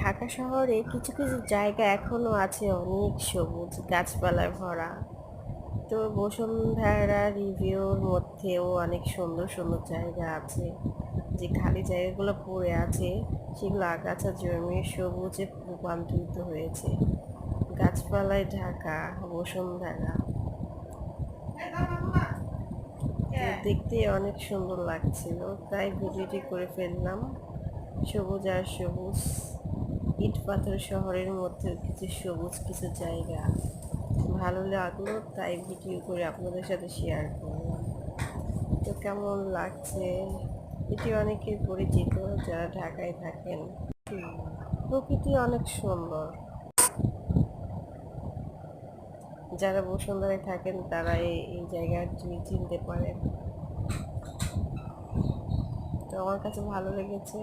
ঢাকা শহরে কিছু কিছু জায়গা এখনো আছে অনেক সবুজ গাছপালায় ভরা। তো বসুন্ধরা রিভিউর মধ্যেও অনেক সুন্দর সুন্দর জায়গা আছে, যে খালি জায়গাগুলো পড়ে আছে সেগুলো আগাছা জমিয়ে সবুজে রূপান্তরিত হয়েছে। গাছপালায় ঢাকা বসুন্ধরা তো দেখতে অনেক সুন্দর লাগছিল, তাই ভিডিওটি করে ফেললাম। সবুজ আর সবুজ, ইট পাথর শহরের মধ্যে কিছু সবুজ কিছু জায়গা ভালো লাগলো, তাই ভিডিও করে আপনাদের সাথে শেয়ার করলাম। তো কেমন লাগছে? এটি অনেকের পরিচিত যারা ঢাকায় থাকেন। প্রকৃতি অনেক সুন্দর, যারা বসুন্ধরায় থাকেন তারা এই জায়গাটি চিনতে পারেন। তো আমার কাছে ভালো লেগেছে।